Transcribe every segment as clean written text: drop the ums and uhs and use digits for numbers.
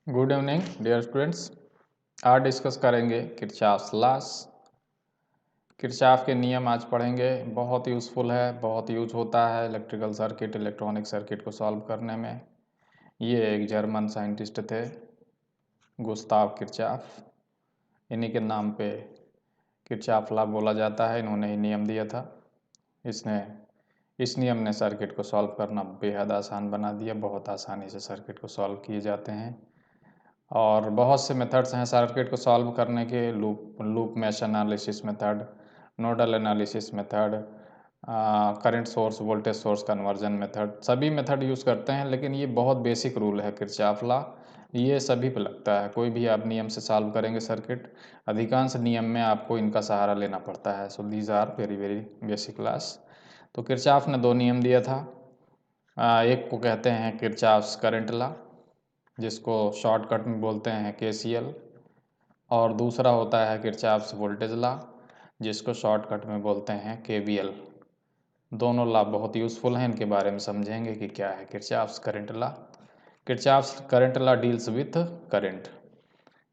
Good evening dear students. आज discuss करेंगे Kirchhoff's laws. Kirchhoff के नियम आज पढ़ेंगे। बहुत यूज़फुल है, बहुत यूज होता है इलेक्ट्रिकल सर्किट, इलेक्ट्रॉनिक सर्किट को सॉल्व करने में। ये एक जर्मन साइंटिस्ट थे, गुस्ताव किरचॉफ। इन्हीं के नाम पे किरचॉफ लॉ बोला जाता है। इन्होंने ही नियम दिया था। इस नियम ने सर्किट को सॉल्व करना बेहद आसान बना दिया। बहुत आसानी से सर्किट को सॉल्व किए जाते हैं और बहुत से मेथड्स हैं सर्किट को सॉल्व करने के। Loop mesh analysis method, nodal analysis method, current source voltage source conversion method, सभी मेथड यूज़ करते हैं। लेकिन ये बहुत बेसिक रूल है किरचॉफ लॉ, ये सभी पे लगता है। कोई भी आप नियम से सॉल्व करेंगे सर्किट, अधिकांश नियम में आपको इनका सहारा लेना पड़ता है। So these are very very basic class. तो किरचॉफ ने दो नियम दिया था। एक को कहते हैं किरचॉफ्स करंट लॉ, जिसको शॉर्टकट में बोलते हैं KCL, और दूसरा होता है किरचॉफ्स वोल्टेज लॉ, जिसको शॉर्टकट में बोलते हैं KVL। दोनों लॉ बहुत यूज़फुल हैं। इनके बारे में समझेंगे कि क्या है Kirchhoff's current law. Kirchhoff's current law deals with current.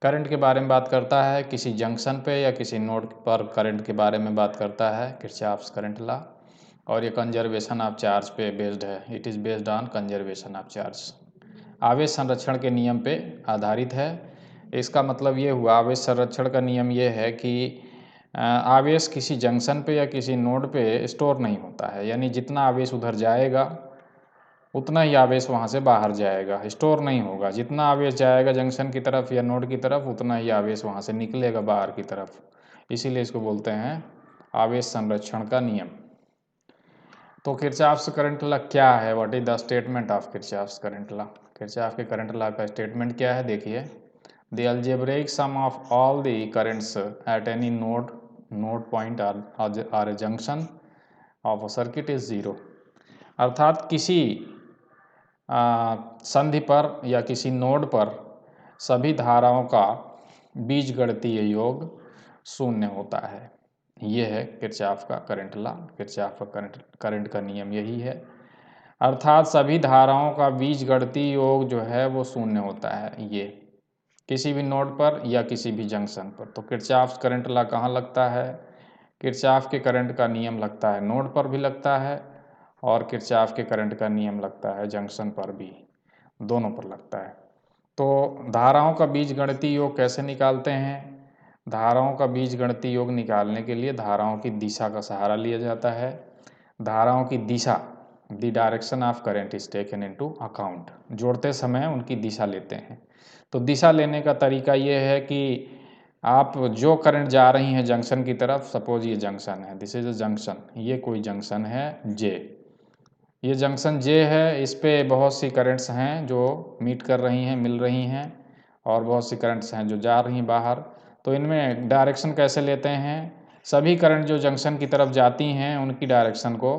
Current के बारे में बात करता है, किसी जंक्शन पे या किसी नोड पर करंट के बारे में बात करता है किरचॉफ्स करंट लॉ। और ये कंजर्वेशन ऑफ चार्ज पे बेस्ड है। It is based on conservation of charge. आवेश संरक्षण के नियम पे आधारित है। इसका मतलब ये हुआ, आवेश संरक्षण का नियम ये है कि आवेश किसी जंक्शन पे या किसी नोड पे स्टोर नहीं होता है। यानी जितना आवेश उधर जाएगा उतना ही आवेश वहाँ से बाहर जाएगा, स्टोर नहीं होगा। जितना आवेश जाएगा जंक्शन की तरफ या नोड की तरफ, उतना ही आवेश वहाँ से निकलेगा बाहर की तरफ। इसीलिए इसको बोलते हैं आवेश संरक्षण का नियम। तो किरचॉफ्स करंट लॉ क्या है? What is the statement of Kirchhoff's current law? Kirchhoff के करंट लॉ का स्टेटमेंट क्या है? देखिए, the algebraic sum of all the currents at any node point or a junction of a circuit is zero. अर्थात किसी संधि पर या किसी नोड पर सभी धाराओं का बीजगणितीय योग शून्य होता है। ये है किरचॉफ का करंट लॉ। किरचॉफ का करंट का नियम यही है। अर्थात सभी धाराओं का बीजगणितीय योग जो है वो शून्य होता है, ये किसी भी नोड पर या किसी भी जंक्शन पर। तो किरचॉफ करंट लॉ कहाँ लगता है? किरचॉफ के करंट का नियम लगता है नोड पर भी लगता है, और किरचॉफ के करंट का नियम लगता है जंक्शन पर भी, दोनों पर लगता है। तो धाराओं का बीजगणितीय योग कैसे निकालते हैं? धाराओं का बीजगणितीय योग निकालने के लिए धाराओं की दिशा का सहारा लिया जाता है। धाराओं की दिशा, the direction of current is taken into account. जोड़ते समय उनकी दिशा लेते हैं। तो दिशा लेने का तरीका ये है कि आप जो करंट जा रही हैं जंक्शन की तरफ, सपोज ये जंक्शन है, दिस इज अ जंक्शन, ये कोई जंक्शन है J, ये जंक्शन J है। इस पे बहुत सी करंट्स हैं जो मीट कर रही हैं, मिल रही हैं, और बहुत सी करंट्स हैं जो जा रही हैं बाहर। तो इनमें डायरेक्शन कैसे लेते हैं? सभी करंट जो जंक्शन की तरफ जाती हैं उनकी डायरेक्शन को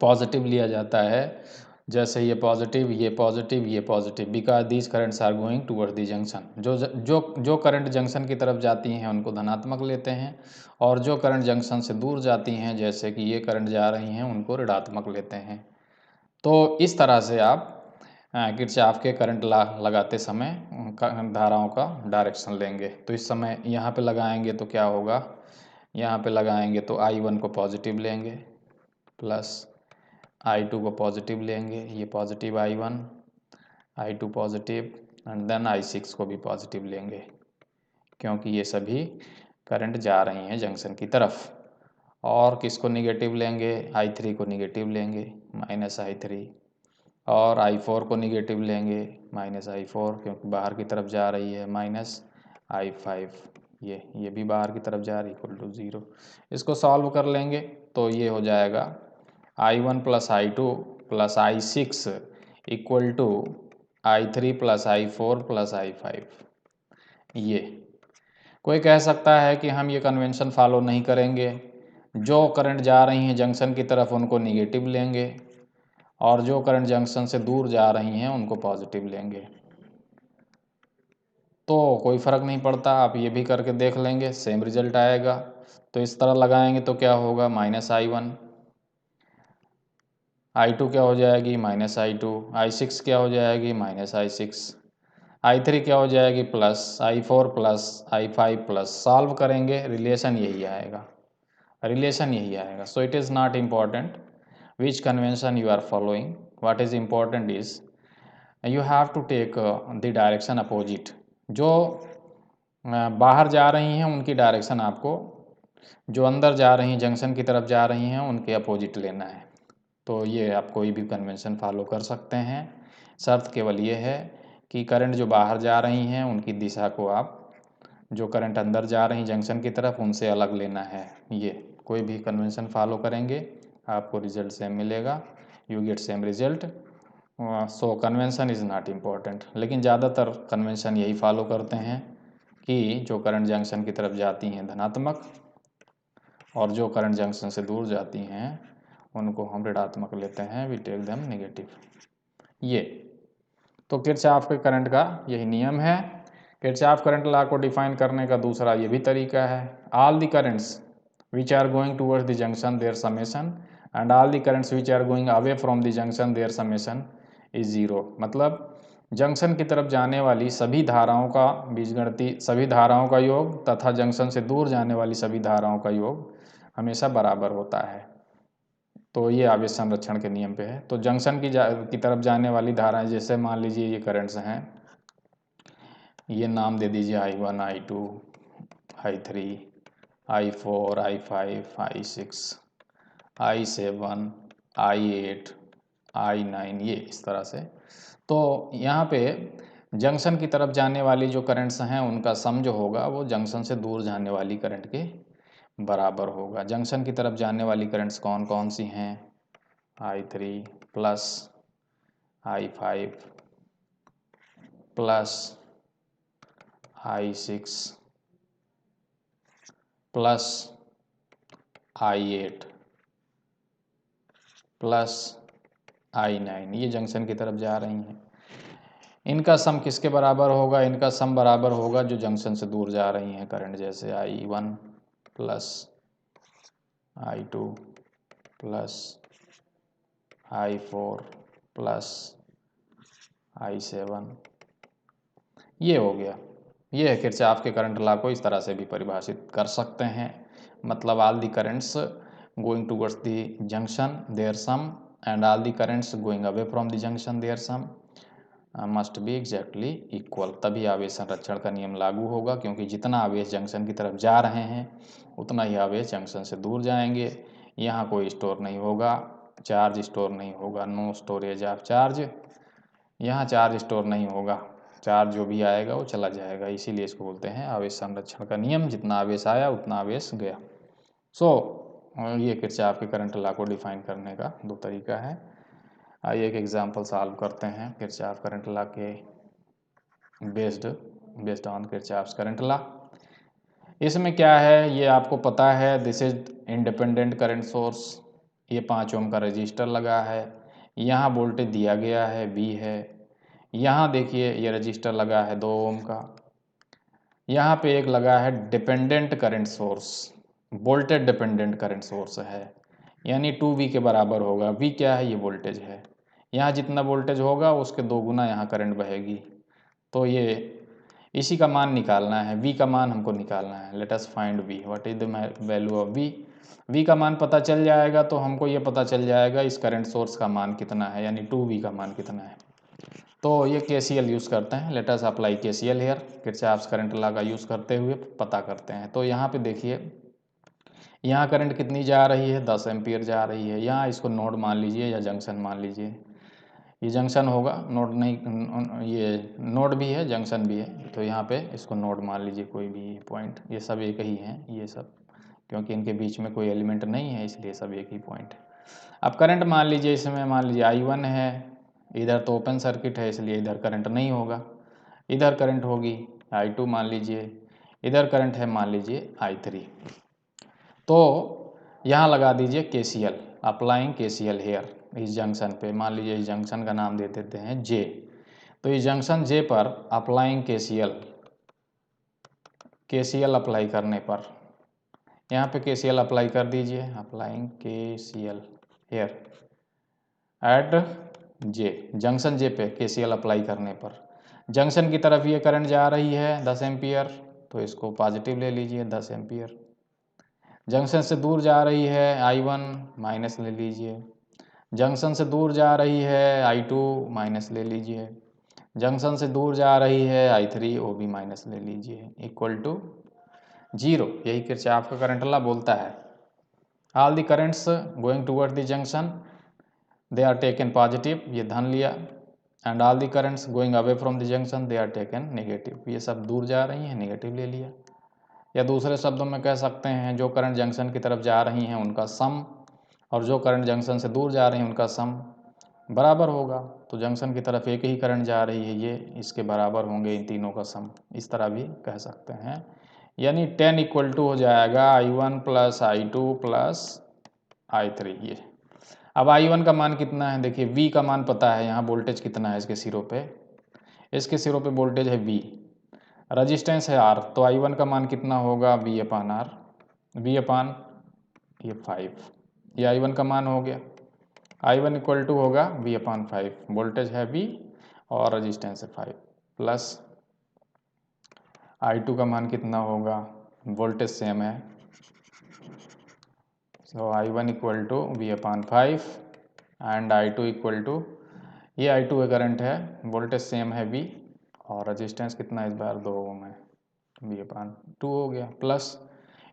पॉजिटिव लिया जाता है। जैसे ये पॉजिटिव, ये पॉजिटिव, ये positive, because these currents are going toward the junction. जो करंट जंक्शन की तरफ जाती हैं उनको धनात्मक लेते हैं, और जो करंट जंक्शन से दूर जाती हैं, जैसे कि ये करंट जा रही हैं, उनको ऋणात्मक लेते हैं। तो इस तरह से आप किरचॉफ के करंट लॉ लगाते समय धाराओं का डायरेक्शन लेंगे। तो इस समय यहाँ पे लगाएंगे तो क्या होगा? यहाँ पे लगाएंगे तो I1 को पॉजिटिव लेंगे, प्लस I2 को पॉजिटिव लेंगे, ये positive I1, I2 positive, and then I6 को भी पॉजिटिव लेंगे, क्योंकि ये सभी करंट जा रही हैं जंक्शन की तरफ। और किसको निगेटिव लेंगे? I3 को निगेटिव लेंगे, -I3, और I4 को निगेटिव लेंगे, -I4, क्योंकि बाहर की तरफ जा रही है, -I5, ये भी बाहर की तरफ जा रही है, इक्वल टू 0। इसको सॉल्व कर लेंगे तो ये हो जाएगा I1 plus I2 plus I6 equal to I3 plus I4 plus I5। ये कोई कह सकता है कि हम ये कन्वेंशन फॉलो नहीं करेंगे, जो करंट जा रही हैं जंक्शन की तरफ उनको निगेटिव लेंगे, और जो करंट जंक्शन से दूर जा रही हैं उनको पॉजिटिव लेंगे। तो कोई फ़र्क नहीं पड़ता, आप ये भी करके देख लेंगे, सेम रिजल्ट आएगा। तो इस तरह लगाएंगे तो क्या होगा? -I1, I2 क्या हो जाएगी? -I2, I6 क्या हो जाएगी? -I6, I3 क्या हो जाएगी plus, I4 plus, I5 plus, solve करेंगे रिलेशन यही आएगा, रिलेशन यही आएगा. So it is not important which convention you are following, what is important is you have to take the direction opposite. जो बाहर जा रही हैं उनकी डायरेक्शन आपको, जो अंदर जा रही हैं जंक्शन की तरफ जा रही हैं उनके अपोजिट लेना है. तो ये आप कोई भी कन्वेंशन फॉलो कर सकते हैं. शर्त केवल ये है कि करंट जो बाहर जा रही हैं उनकी दिशा को आप, जो करंट अंदर जा रही जंक्शन की तरफ उनसे अलग लेना है. ये कोई भी कन्वेंशन फॉलो करेंगे आपको रिजल्ट सेम मिलेगा, you get same result. So convention is not important, लेकिन ज़्यादातर कन्वेंशन यही फॉलो करते हैं कि जो करंट जंक्शन की तरफ जाती हैं धनात्मक, और जो करंट जंक्शन से दूर जाती हैं उनको हम ऋणात्मक लेते हैं, वी टेक देम नेगेटिव. ये तो किरचॉफ के करंट का यही नियम है. किरचॉफ करंट लॉ को डिफाइन करने का दूसरा ये भी तरीका है. All the currents which are going towards the junction their summation and all the currents which are going away from the junction their summation is zero. मतलब जंक्शन की तरफ जाने वाली सभी धाराओं का बीजगणितीय सभी धाराओं का योग तथा जंक्शन से दूर जाने वाली सभी धाराओं का योग हमेशा बराबर होता है. तो ये आवेश संरक्षण के नियम पे है. तो जंक्शन की तरफ जाने वाली धाराएं, जैसे मान लीजिए ये करंट्स हैं, ये नाम दे दीजिए I1, I2, I3, I4, I5, I6, I7, I8, I9, ये इस तरह से. तो यहाँ पे जंक्शन की तरफ जाने वाली जो करंट्स हैं उनका सम जो होगा वो जंक्शन से दूर जाने वाली करंट के बराबर होगा. जंक्शन की तरफ जाने वाली करंट्स कौन कौन सी हैं? I3 plus, I5 plus, I6 plus, I8 plus, I9, ये जंक्शन की तरफ जा रही हैं. इनका सम किसके बराबर होगा? इनका सम बराबर होगा जो जंक्शन से दूर जा रही हैं करंट, जैसे I1 plus, I2 plus, I4 plus, I7. ये हो गया. ये है किरचॉफ के करंट लॉ को इस तरह से भी परिभाषित कर सकते हैं. मतलब all the currents going towards the junction their sum and all the currents going away from the junction their sum must be exactly equal. तभी आवेश संरक्षण का नियम लागू होगा, क्योंकि जितना आवेश जंक्शन की तरफ जा रहे हैं उतना ही आवेश जंक्शन से दूर जाएंगे. यहाँ कोई स्टोर नहीं होगा, चार्ज स्टोर नहीं होगा, नो स्टोरेज ऑफ चार्ज. यहाँ चार्ज स्टोर नहीं होगा, चार्ज जो भी आएगा वो चला जाएगा. इसीलिए इसको बोलते हैं आवेश संरक्षण का नियम. जितना आवेश आया उतना आवेश गया. ये किरचॉफ के करंट लॉ को डिफाइन करने का दो तरीका है. आइए एक एग्जांपल सॉल्व करते हैं किरचॉफ करंट लॉ के based on Kirchhoff current law. इसमें क्या है ये आपको पता है. This is independent current source. ये 5 ओम का रजिस्टर लगा है. यहाँ वोल्टेज दिया गया है V है. यहाँ देखिए ये रजिस्टर लगा है 2 ओम का. यहाँ पे एक लगा है dependent current source, voltage dependent current source है, यानी 2V के बराबर होगा. V क्या है? ये वोल्टेज है. यहाँ जितना वोल्टेज होगा उसके 2 गुना यहाँ करंट बहेगी. तो ये इसी का मान निकालना है. V का मान हमको निकालना है. Let us find V. What is the value of V? V का मान पता चल जाएगा तो हमको ये पता चल जाएगा इस करंट सोर्स का मान कितना है, यानी 2V का मान कितना है. तो ये KCL यूज़ करते हैं. Let us apply KCL here. Kirchhoff current law का यूज़ करते हुए पता करते हैं. तो यहाँ पे देखिए यहाँ करंट कितनी जा रही है? 10 एम्पियर जा रही है. यहाँ इसको नोड मान लीजिए या जंक्शन मान लीजिए. ये जंक्शन होगा, नोड नहीं, ये नोड भी है जंक्शन भी है. तो यहाँ पे इसको नोड मान लीजिए, कोई भी पॉइंट. ये सब एक ही हैं ये सब, क्योंकि इनके बीच में कोई एलिमेंट नहीं है इसलिए सब एक ही पॉइंट है. अब करंट मान लीजिए, इसमें मान लीजिए I1 है. इधर तो ओपन सर्किट है इसलिए इधर करंट नहीं होगा, इधर करंट होगी. I2 मान लीजिए, इधर करंट है मान लीजिए I3. तो यहाँ लगा दीजिए KCL. अप्लाइंग KCL हेयर इस जंक्शन पे. मान लीजिए इस जंक्शन का नाम दे देते हैं J. तो इस जंक्शन J पर अप्लाइंग KCL अप्लाई करने पर यहाँ पे KCL अप्लाई कर दीजिए. Applying KCL here at J, junction J पे KCL अप्लाई करने पर जंक्शन की तरफ ये करंट जा रही है 10 एम्पियर, तो इसको पॉजिटिव ले लीजिए 10 एम्पियर। जंक्शन से दूर जा रही है I1 माइनस ले लीजिए। जंक्शन से दूर जा रही है I2 माइनस ले लीजिए। जंक्शन से दूर जा रही है I3, वो भी माइनस ले लीजिए, इक्वल टू 0। यही किरचॉफ का करंट लॉ बोलता है। All the currents going toward the junction they are taken positive, ये धन लिया, and all the currents going away from the junction they are taken negative, ये सब दूर जा रही हैं, नेगेटिव ले लिया। या दूसरे शब्दों में कह सकते हैं जो करंट जंक्शन की तरफ जा रही हैं उनका सम और जो करंट जंक्शन से दूर जा रही हैं उनका सम बराबर होगा। तो जंक्शन की तरफ एक ही करंट जा रही है, ये इसके बराबर होंगे इन तीनों का सम, इस तरह भी कह सकते हैं। यानी 10 इक्वल टू हो जाएगा I1 plus I2 plus I3। ये अब I1 का मान कितना है, देखिए V का मान पता है, यहाँ वोल्टेज कितना है इसके सिरों पे, इसके सिरों पे वोल्टेज है V, रजिस्टेंस है R, तो I1 का मान कितना होगा V अपान R, V अपान ये 5, ये I1 का मान हो गया। I1 इक्वल टू होगा V अपान 5, वोल्टेज है V और रजिस्टेंस है 5, प्लस I2 का मान कितना होगा, वोल्टेज सेम है, so I1 equal to V upon 5 and I2 equal to, ये I2 का करंट है, वोल्टेज सेम है V और रजिस्टेंस कितना इस बार 2 ओम है, V अपान 2 हो गया, प्लस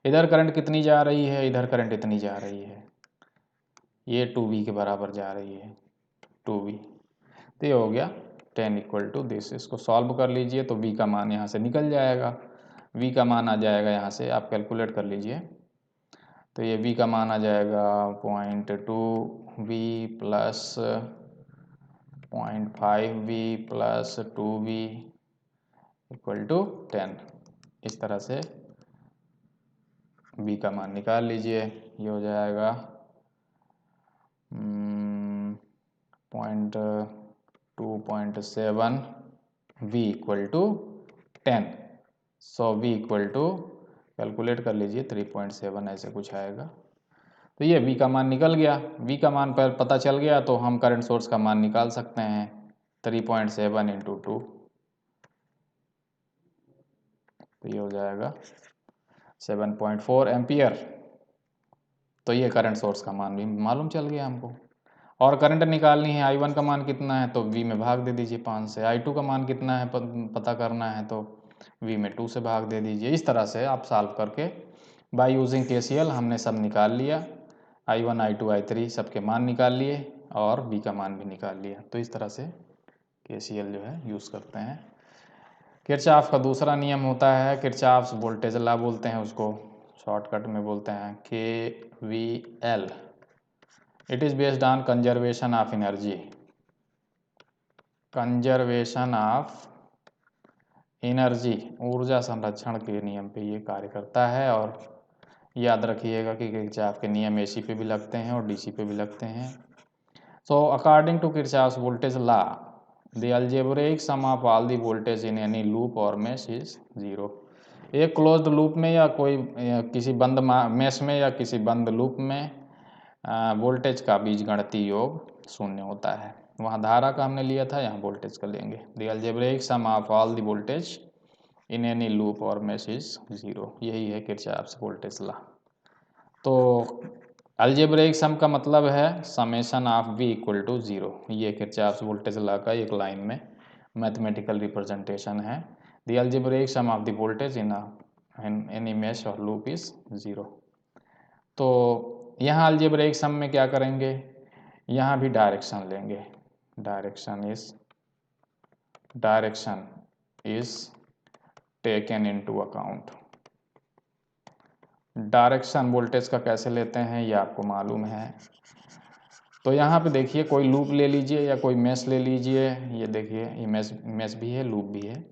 इधर करंट कितनी जा रही है, इधर करंट इतनी जा रही है, ये 2V के बराबर जा रही है, 2V, तो ये हो गया 10 इक्वल टू दिस। इसको सॉल्व कर लीजिए तो V का मान यहाँ से निकल जाएगा, V का मान आ जाएगा यहाँ से, आप कैलकुलेट कर लीजिए, तो ये V का मान आ जाएगा 0.2V plus 0.5V plus 2V equal to 10। इस तरह से V का मान निकाल लीजिए, ये हो जाएगा 2.7 V equal to 10, so V equal to calculate कर लीजिए 3.7 ऐसे कुछ आएगा। तो ये V का मान निकल गया, V का मान पर पता चल गया तो हम करंट सोर्स का मान निकाल सकते हैं, 3.7 इंटू 2, तो ये हो जाएगा 7.4 एम्पियर। तो ये करंट सोर्स का मान भी मालूम चल गया हमको। और करंट निकालनी है, I1 का मान कितना है तो V में भाग दे दीजिए 5 से, I2 का मान कितना है पता करना है तो V में 2 से भाग दे दीजिए। इस तरह से आप सॉल्व करके बाय यूजिंग KCL हमने सब निकाल लिया, I1 I2 I3 सबके मान निकाल लिए और V का मान भी निकाल लिया। तो इस तरह से KCL जो है यूज़ करते हैं। किरचॉफ का दूसरा नियम होता है किरचॉफ्स वोल्टेज लॉ बोलते हैं उसको, शॉर्टकट में बोलते हैं KVL। It is based on conservation of energy, conservation of energy, ऊर्जा संरक्षण के नियम पे ये कार्य करता है। और याद रखिएगा कि किरचॉफ के नियम AC पे भी लगते हैं और DC पे भी लगते हैं। So according to Kirchhoff's voltage law the algebraic sum of all the voltage in any loop or mesh is 0। एक क्लोज्ड लूप में या किसी बंद मेश में या किसी बंद लूप में वोल्टेज का बीजगणितीय योग 0 होता है। वहाँ धारा का हमने लिया था, यहाँ वोल्टेज का लेंगे। The algebraic sum of all the voltage in any loop or mesh is 0, यही है किरचॉफ्स वोल्टेज लॉ। तो अलजेब्रिक सम का मतलब है summation of V equal to 0, ये किरचॉफ्स वोल्टेज लॉ का एक लाइन में मैथमेटिकल रिप्रेजेंटेशन है। The algebraic sum of the voltage in any mesh or loop is 0। तो यहाँ अलजेब्रिक सम में क्या करेंगे, यहाँ भी डायरेक्शन लेंगे, direction is taken into account. Direction voltage का कैसे लेते हैं ये आपको मालूम है। तो यहाँ पे देखिए कोई लूप ले लीजिए या कोई मेश ले लीजिए, ये देखिए ये मेश भी है लूप भी है,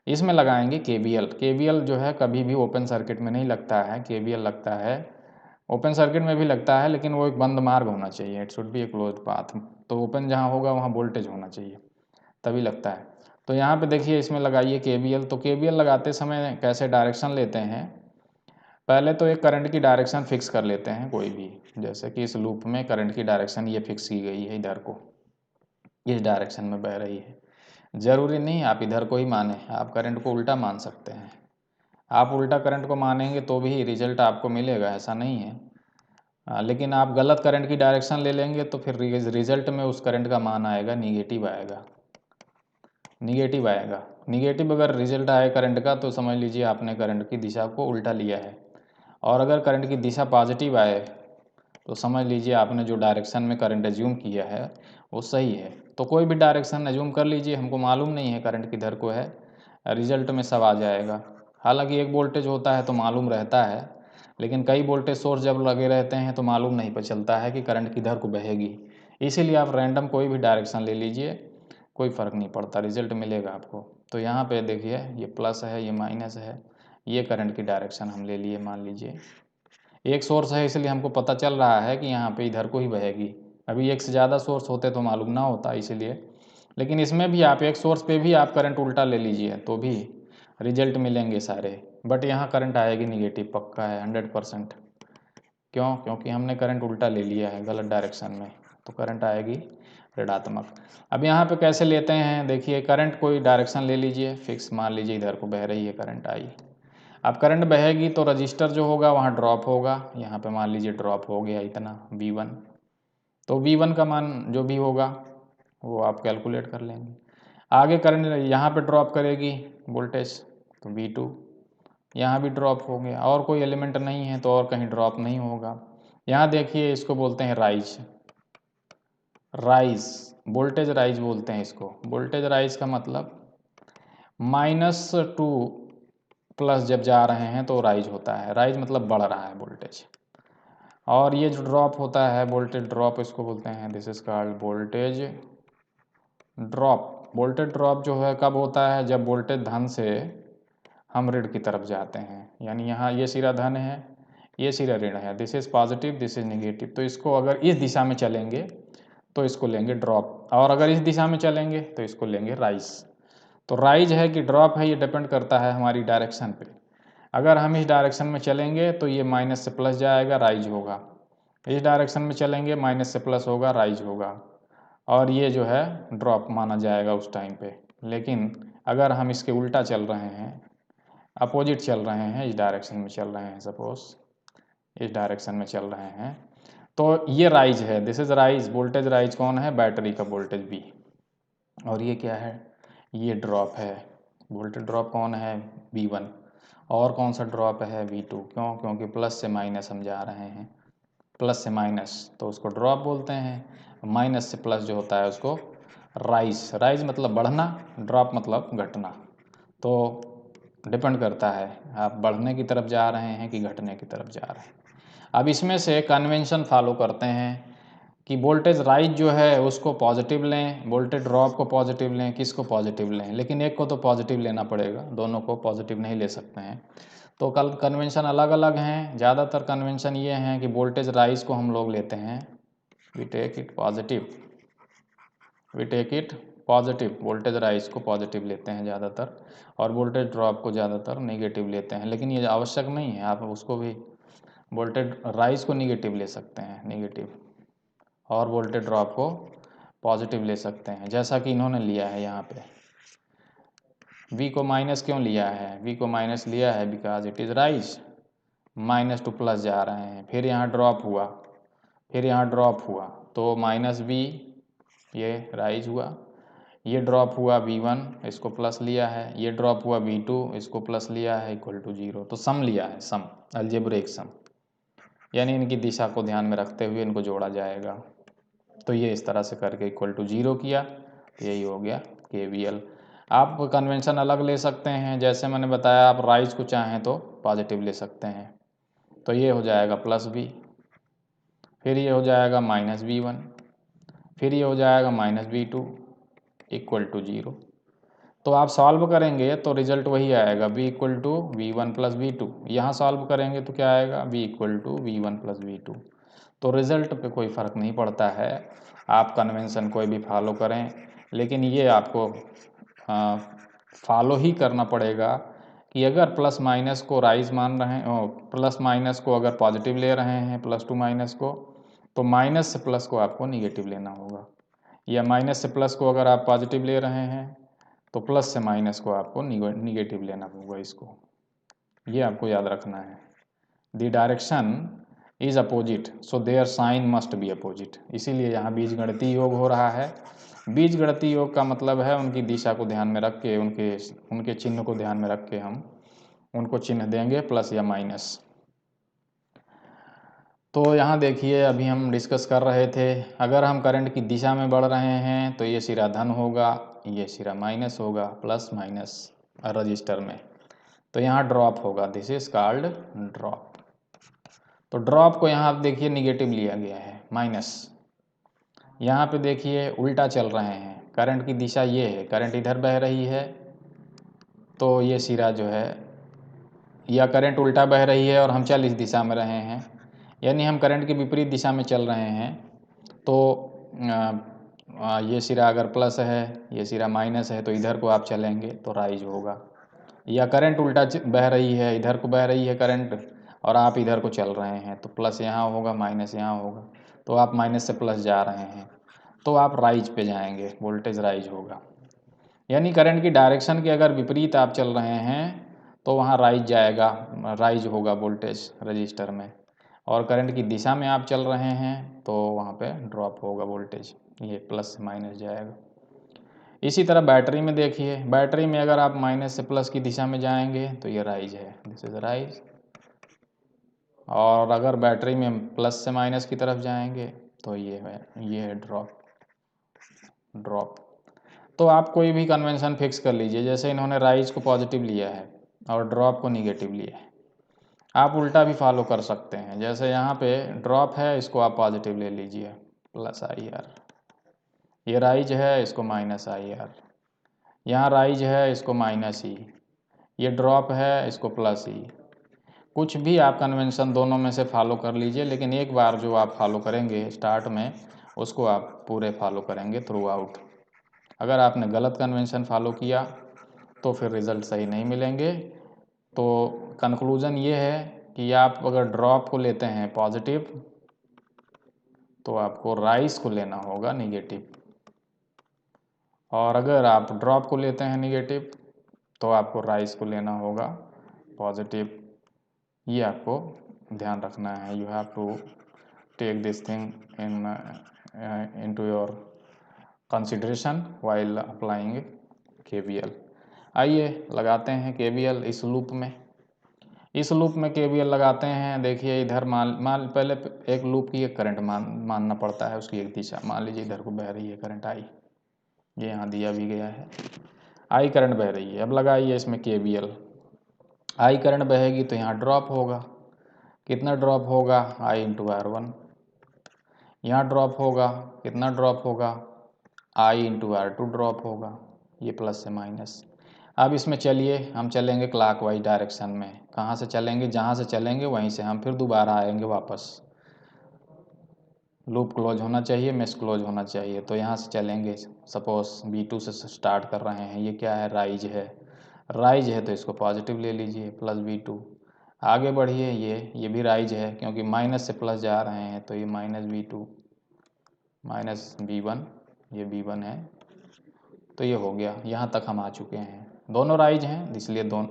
इसमें लगाएंगे KVL। KVL जो है कभी भी ओपन सर्किट में नहीं लगता है, KVL लगता है ओपन सर्किट में भी लगता है लेकिन वो एक बंद मार्ग होना चाहिए, it should be a closed path. तो ओपन जहाँ होगा वहाँ वोल्टेज होना चाहिए तभी लगता है। तो यहाँ पे देखिए इसमें लगाइए KVL। तो KVL लगाते समय कैसे डायरेक्शन लेते हैं, पहले तो एक करंट की डायरेक्शन फिक्स कर लेते हैं कोई भी, जैसे कि इस लूप में करंट की डायरेक्शन ये फिक्स की गई है, इधर को इस डायरेक्शन में बह रही है। ज़रूरी नहीं आप इधर को ही माने, आप करंट को उल्टा मान सकते हैं। आप उल्टा करंट को मानेंगे तो भी रिजल्ट आपको मिलेगा, ऐसा नहीं है। लेकिन आप गलत करंट की डायरेक्शन ले लेंगे तो फिर रिजल्ट में उस करंट का मान आएगा निगेटिव आएगा, निगेटिव आएगा। निगेटिव अगर रिजल्ट आए करंट का तो समझ लीजिए आपने करंट की दिशा को उल्टा लिया है। और अगर करंट की दिशा पॉजिटिव आए तो समझ लीजिए आपने जो डायरेक्शन में करंट एज्यूम किया है वो सही है। तो कोई भी डायरेक्शन एज्यूम कर लीजिए, हमको मालूम नहीं है करंट किधर को है, रिजल्ट में सब आ जाएगा। हालांकि एक वोल्टेज होता है तो मालूम रहता है, लेकिन कई वोल्टेज सोर्स जब लगे रहते हैं तो मालूम नहीं पता चलता है कि करंट किधर को बहेगी। इसीलिए आप रैंडम कोई भी डायरेक्शन ले लीजिए, कोई फ़र्क नहीं पड़ता, रिजल्ट मिलेगा आपको। तो यहाँ पे देखिए ये प्लस है, ये माइनस है, ये करंट की डायरेक्शन हम ले लिए। मान लीजिए एक सोर्स है इसलिए हमको पता चल रहा है कि यहाँ पे इधर को ही बहेगी। अभी एक से ज़्यादा सोर्स होते तो मालूम ना होता इसीलिए। लेकिन इसमें भी आप एक सोर्स पे भी आप करंट उल्टा ले लीजिए तो भी रिजल्ट मिलेंगे सारे, बट यहाँ करंट आएगी निगेटिव, पक्का है 100%। क्यों? क्योंकि हमने करंट उल्टा ले लिया है गलत डायरेक्शन में, तो करंट आएगी ऋणात्मक। अब यहाँ पे कैसे लेते हैं, देखिए करंट कोई डायरेक्शन ले लीजिए फिक्स, मान लीजिए इधर को बह रही है करंट आई। अब करंट बहेगी तो रजिस्टर जो होगा वहाँ ड्रॉप होगा, यहाँ पे मान लीजिए ड्रॉप हो गया इतना V1। तो V1 का मान जो भी होगा वो आप कैलकुलेट कर लेंगे। आगे करंट यहाँ पे ड्रॉप करेगी वोल्टेज तो V2, यहाँ भी ड्रॉप हो गया, और कोई एलिमेंट नहीं है तो और कहीं ड्रॉप नहीं होगा। यहाँ देखिए इसको बोलते हैं राइज, राइज वोल्टेज राइज बोलते हैं इसको। वोल्टेज राइज का मतलब -2 प्लस जब जा रहे हैं तो राइज होता है, राइज मतलब बढ़ रहा है वोल्टेज। और ये जो ड्रॉप होता है वोल्टेज ड्रॉप इसको बोलते हैं, this is called voltage drop. Voltage drop जो है कब होता है, जब वोल्टेज धन से हम ऋण की तरफ जाते हैं, यानी यहाँ ये सिरा धन है ये सिरा ऋण है, this is positive this is negative. तो इसको अगर इस दिशा में चलेंगे तो इसको लेंगे ड्रॉप, और अगर इस दिशा में चलेंगे तो इसको लेंगे राइज। तो राइज है कि ड्रॉप है ये डिपेंड करता है हमारी डायरेक्शन पे। अगर हम इस डायरेक्शन में चलेंगे तो ये माइनस से प्लस जाएगा राइज होगा, इस डायरेक्शन में चलेंगे माइनस से प्लस होगा राइज होगा, और ये जो है ड्रॉप माना जाएगा उस टाइम पे। लेकिन अगर हम इसके उल्टा चल रहे हैं, अपोजिट चल रहे हैं, इस डायरेक्शन में चल रहे हैं, सपोज इस डायरेक्शन में चल रहे हैं, तो ये राइज है, this is rise. Voltage rise कौन है, बैटरी का वोल्टेज V। और ये क्या है, ये ड्रॉप है, वोल्टेज ड्रॉप कौन है V1। और कौन सा ड्रॉप है V2, क्यों? क्योंकि प्लस से माइनस हम जा रहे हैं, प्लस से माइनस तो उसको ड्रॉप बोलते हैं, माइनस से प्लस जो होता है उसको राइज। राइज मतलब बढ़ना, ड्रॉप मतलब घटना। तो डिपेंड करता है आप बढ़ने की तरफ जा रहे हैं कि घटने की तरफ जा रहे हैं। अब इसमें से कन्वेंशन फॉलो करते हैं कि वोल्टेज राइज जो है उसको पॉजिटिव लें, वोल्टेज ड्रॉप को पॉजिटिव लें, किसको पॉजिटिव लें, लेकिन एक को तो पॉजिटिव लेना पड़ेगा, दोनों को पॉजिटिव नहीं ले सकते हैं। तो कल कन्वेंशन अलग अलग हैं, ज़्यादातर कन्वेंशन ये हैं कि वोल्टेज राइज को हम लोग लेते हैं, we take it positive, we take it positive, voltage rise को पॉजिटिव लेते हैं ज़्यादातर, और वोल्टेज ड्रॉप को ज़्यादातर नेगेटिव लेते हैं। लेकिन ये आवश्यक नहीं है, आप उसको भी वोल्टेज राइज को नेगेटिव ले सकते हैं, नेगेटिव, और वोल्टेज ड्रॉप को पॉजिटिव ले सकते हैं, जैसा कि इन्होंने लिया है यहाँ पे। V को माइनस क्यों लिया है, V को माइनस लिया है because it is rise, minus two plus जा रहे हैं, फिर यहाँ ड्रॉप हुआ, फिर यहाँ ड्रॉप हुआ, तो -V ये राइज हुआ, ये ड्रॉप हुआ V1 इसको प्लस लिया है, ये ड्रॉप हुआ V2 इसको प्लस लिया है, इक्वल टू 0। तो सम लिया है, सम अलजेब्रिक सम, यानी इनकी दिशा को ध्यान में रखते हुए इनको जोड़ा जाएगा। तो ये इस तरह से करके इक्वल टू 0 किया, तो यही हो गया KVL। आप कन्वेंशन अलग ले सकते हैं, जैसे मैंने बताया आप राइज को चाहें तो पॉजिटिव ले सकते हैं, तो ये हो जाएगा +V, फिर ये हो जाएगा -V1, फिर ये हो जाएगा -V2 इक्वल टू 0। तो आप सॉल्व करेंगे तो रिजल्ट वही आएगा, V equal to V1 + V2। यहाँ सॉल्व करेंगे तो क्या आएगा, V equal to V1 + V2। तो रिज़ल्ट पे कोई फ़र्क नहीं पड़ता है, आप कन्वेंशन कोई भी फॉलो करें, लेकिन ये आपको फॉलो ही करना पड़ेगा कि अगर प्लस माइनस को राइज मान रहे हैं, प्लस माइनस को अगर पॉजिटिव ले रहे हैं, प्लस टू माइनस को, तो माइनस से प्लस को आपको निगेटिव लेना होगा, या माइनस से प्लस को अगर आप पॉजिटिव ले रहे हैं तो प्लस से माइनस को आपको निगेटिव लेना होगा इसको, ये आपको याद रखना है। The direction is opposite so their sign must be opposite, इसीलिए यहाँ बीजगणितीय योग हो रहा है। बीजगणितीय योग का मतलब है उनकी दिशा को ध्यान में रख के, उनके चिन्ह को ध्यान में रख के हम उनको चिन्ह देंगे प्लस या माइनस। तो यहाँ देखिए अभी हम डिस्कस कर रहे थे, अगर हम करंट की दिशा में बढ़ रहे हैं तो ये सिरा धन होगा, ये सिरा माइनस होगा, प्लस माइनस रजिस्टर में। तो यहाँ ड्रॉप होगा, दिस इज कॉल्ड ड्रॉप। तो ड्रॉप को यहाँ आप देखिए निगेटिव लिया गया है माइनस। यहाँ पे देखिए उल्टा चल रहे हैं, करंट की दिशा ये है, करंट इधर बह रही है तो ये सिरा जो है, या करंट उल्टा बह रही है और हम चल इस दिशा में रहे हैं, यानी हम करंट के विपरीत दिशा में चल रहे हैं। तो ये सिरा अगर प्लस है, ये सिरा माइनस है, तो इधर को आप चलेंगे तो राइज होगा। या करंट उल्टा बह रही है, इधर को बह रही है करंट और आप इधर को चल रहे हैं, तो प्लस यहाँ होगा माइनस यहाँ होगा, तो आप माइनस से प्लस जा रहे हैं तो आप राइज पे जाएंगे, वोल्टेज राइज होगा। यानी करंट की डायरेक्शन के अगर विपरीत आप चल रहे हैं तो वहाँ राइज जाएगा, राइज होगा वोल्टेज रजिस्टर में। और करंट की दिशा में आप चल रहे हैं तो वहाँ पे ड्रॉप होगा वोल्टेज, ये प्लस से माइनस जाएगा। इसी तरह बैटरी में देखिए, बैटरी में अगर आप माइनस से प्लस की दिशा में जाएंगे तो ये राइज है, दिस इज राइज। और अगर बैटरी में प्लस से माइनस की तरफ जाएंगे तो ये है ड्रॉप, ड्रॉप। तो आप कोई भी कन्वेंशन फिक्स कर लीजिए, जैसे इन्होंने राइज को पॉजिटिव लिया है और ड्रॉप को निगेटिव लिया है। आप उल्टा भी फॉलो कर सकते हैं, जैसे यहाँ पे ड्रॉप है, इसको आप पॉजिटिव ले लीजिए प्लस आई आर, ये राइज है, इसको माइनस आई आर, यहाँ राइज है, इसको माइनस ई, ये ड्रॉप है, इसको प्लस ई। कुछ भी आप कन्वेंशन दोनों में से फॉलो कर लीजिए, लेकिन एक बार जो आप फॉलो करेंगे स्टार्ट में, उसको आप पूरे फॉलो करेंगे थ्रू आउट। अगर आपने गलत कन्वेंशन फॉलो किया तो फिर रिज़ल्ट सही नहीं मिलेंगे। तो कंक्लूज़न ये है कि आप अगर ड्रॉप को लेते हैं पॉजिटिव तो आपको राइज को लेना होगा निगेटिव, और अगर आप ड्रॉप को लेते हैं निगेटिव तो आपको राइज को लेना होगा पॉजिटिव। ये आपको ध्यान रखना है, you have to take this thing into your consideration while applying KVL. आइए लगाते हैं केवीएल इस लूप में। इस लूप में केवीएल लगाते हैं, देखिए इधर मान पहले एक लूप की एक करंट मानना पड़ता है, उसकी एक दिशा। मान लीजिए इधर को बह रही है करंट आई, ये यहाँ दिया भी गया है, आई करंट बह रही है। अब लगाइए इसमें केवीएल, आई करंट बहेगी तो यहाँ ड्रॉप होगा, कितना ड्रॉप होगा, आई इंटू आर वन। यहाँ ड्रॉप होगा, कितना ड्रॉप होगा, आई इंटू आर टू ड्रॉप होगा, ये प्लस से माइनस। अब इसमें चलिए हम चलेंगे क्लॉकवाइज डायरेक्शन में। कहाँ से चलेंगे, जहाँ से चलेंगे वहीं से हम फिर दोबारा आएंगे वापस। लूप क्लोज होना चाहिए, मेश क्लोज होना चाहिए, तो यहाँ से चलेंगे। सपोज V2 से स्टार्ट कर रहे हैं, ये क्या है, राइज है, राइज है तो इसको पॉजिटिव ले लीजिए प्लस V2। आगे बढ़िए, ये भी राइज है, क्योंकि माइनस से प्लस जा रहे हैं तो ये माइनस V2 माइनस V1, ये V1 है, तो ये हो गया। यहाँ तक हम आ चुके हैं, दोनों राइज हैं इसलिए दोनों,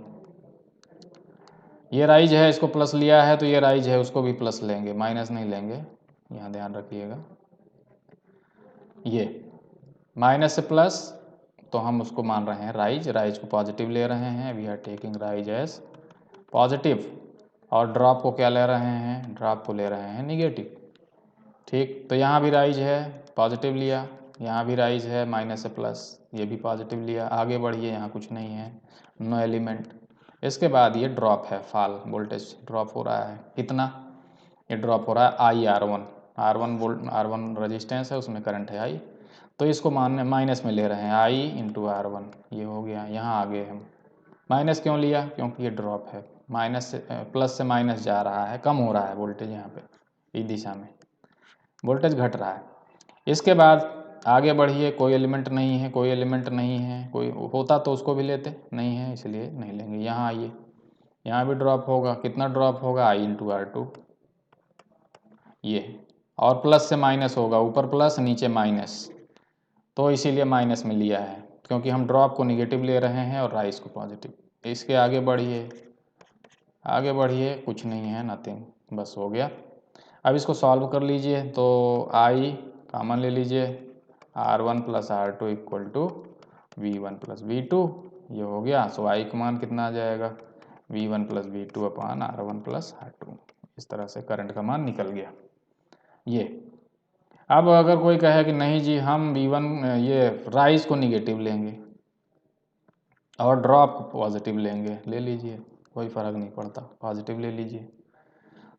ये राइज है, इसको प्लस लिया है तो ये राइज है, उसको भी प्लस लेंगे, माइनस नहीं लेंगे, यहाँ ध्यान रखिएगा। ये माइनस से प्लस तो हम उसको मान रहे हैं राइज, राइज को पॉजिटिव ले रहे हैं, we are taking rise as positive. और ड्रॉप को क्या ले रहे हैं, ड्रॉप को ले रहे हैं निगेटिव। ठीक, तो यहाँ भी राइज है, पॉजिटिव लिया, यहाँ भी राइज है माइनस से प्लस, ये भी पॉजिटिव लिया। आगे बढ़िए, यहाँ कुछ नहीं है, नो एलिमेंट। इसके बाद ये ड्रॉप है, फॉल, वोल्टेज ड्रॉप हो रहा है, कितना, ये ड्रॉप हो रहा है आई R1 रजिस्टेंस है, उसमें करंट है आई, तो इसको माइनस में ले रहे हैं, आई इंटू R1, ये हो गया। यहाँ आगे हम माइनस क्यों लिया, क्योंकि ये ड्रॉप है, माइनस से प्लस से माइनस जा रहा है, कम हो रहा है वोल्टेज, यहाँ पे इस दिशा में वोल्टेज घट रहा है। इसके बाद आगे बढ़िए, कोई एलिमेंट नहीं है, कोई एलिमेंट नहीं है, कोई होता तो उसको भी लेते, नहीं है इसलिए नहीं लेंगे। यहाँ आइए, यहाँ भी ड्रॉप होगा, कितना ड्रॉप होगा, आई इंटू R2, ये, और प्लस से माइनस होगा, ऊपर प्लस नीचे माइनस, तो इसीलिए माइनस में लिया है। क्योंकि हम ड्रॉप को निगेटिव ले रहे हैं और राइज को पॉजिटिव। इसके आगे बढ़िए, आगे बढ़िए, कुछ नहीं है, नथिंग, बस हो गया। अब इसको सॉल्व कर लीजिए, तो आई कॉमन ले लीजिए, R1 plus R2 equal to V1 plus V2, ये हो गया। सो आई का मान कितना आ जाएगा, V1 प्लस V2 अपान R1 प्लस R2। इस तरह से करंट का मान निकल गया ये। अब अगर कोई कहे कि नहीं जी हम V1 ये राइज को निगेटिव लेंगे और ड्रॉप को पॉजिटिव लेंगे, ले लीजिए, कोई फ़र्क नहीं पड़ता, पॉजिटिव ले लीजिए।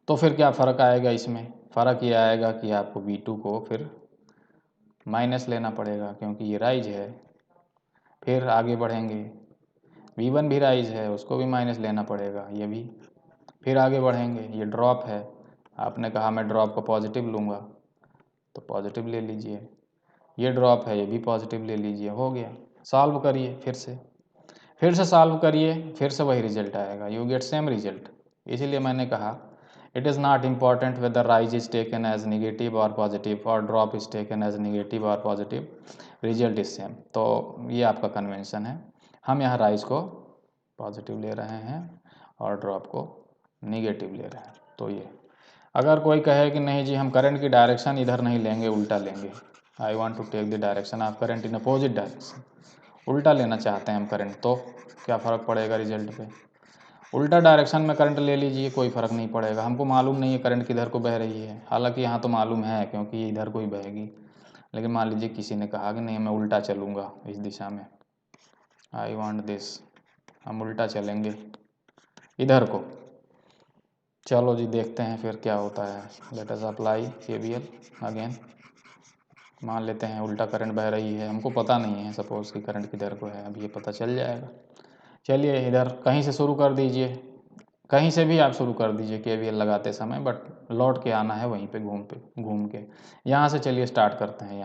तो फिर क्या फ़र्क आएगा इसमें, फ़र्क ये आएगा कि आपको V2 को फिर माइनस लेना पड़ेगा क्योंकि ये राइज है। फिर आगे बढ़ेंगे, V1 भी राइज है, उसको भी माइनस लेना पड़ेगा, ये भी। फिर आगे बढ़ेंगे, ये ड्रॉप है, आपने कहा मैं ड्रॉप को पॉजिटिव लूँगा, तो पॉजिटिव ले लीजिए। ये ड्रॉप है, ये भी पॉजिटिव ले लीजिए, हो गया। सॉल्व करिए, फिर से सॉल्व करिए, फिर से वही रिजल्ट आएगा, यू गेट सेम रिजल्ट। इसीलिए मैंने कहा it is not important whether rise is taken as negative or positive और drop is taken as negative or positive, result is same. तो ये आपका कन्वेंशन है, हम यहाँ राइज को पॉजिटिव ले रहे हैं और ड्रॉप को निगेटिव ले रहे हैं। तो ये, अगर कोई कहे कि नहीं जी हम करंट की डायरेक्शन इधर नहीं लेंगे, उल्टा लेंगे, I want to take the direction of current in opposite direction, उल्टा लेना चाहते हैं हम करंट, तो क्या फ़र्क पड़ेगा रिजल्ट पे, उल्टा डायरेक्शन में करंट ले लीजिए, कोई फ़र्क नहीं पड़ेगा। हमको मालूम नहीं है करंट किधर को बह रही है, हालांकि यहाँ तो मालूम है क्योंकि ये इधर को ही बहेगी। लेकिन मान लीजिए किसी ने कहा कि नहीं मैं उल्टा चलूँगा इस दिशा में, आई वांट दिस, हम उल्टा चलेंगे इधर को। चलो जी देखते हैं फिर क्या होता है। Let us apply KVL again. मान लेते हैं उल्टा करंट बह रही है, हमको पता नहीं है सपोज़ कि करंट किधर को है, अब ये पता चल जाएगा। चलिए इधर कहीं से शुरू कर दीजिए, कहीं से भी आप शुरू कर दीजिए KVL लगाते समय, बट लौट के आना है वहीं पे घूम के। यहाँ से चलिए स्टार्ट करते हैं,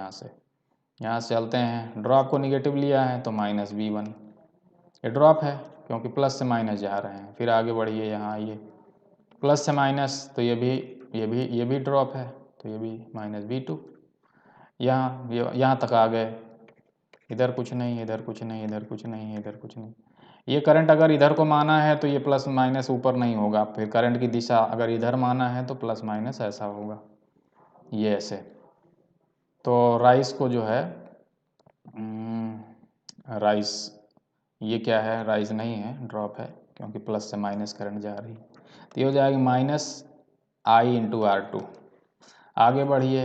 यहाँ से चलते हैं। ड्रॉप को निगेटिव लिया है तो माइनस V1, ये ड्रॉप है क्योंकि प्लस से माइनस जा रहे हैं। फिर आगे बढ़िए, यहाँ आइए, प्लस से माइनस तो ये भी ड्रॉप है, तो ये भी माइनस V2। यहाँ तक आ गए, इधर कुछ नहीं, इधर कुछ नहीं, इधर कुछ नहीं, इधर कुछ नहीं। ये करंट अगर इधर को माना है तो ये प्लस माइनस ऊपर नहीं होगा, फिर करंट की दिशा अगर इधर माना है तो प्लस माइनस ऐसा होगा, ये ऐसे। तो राइस को जो है राइस, ये क्या है, राइज नहीं है, ड्रॉप है क्योंकि प्लस से माइनस करंट जा रही है। तो ये हो जाएगी माइनस I इंटू R2। आगे बढ़िए,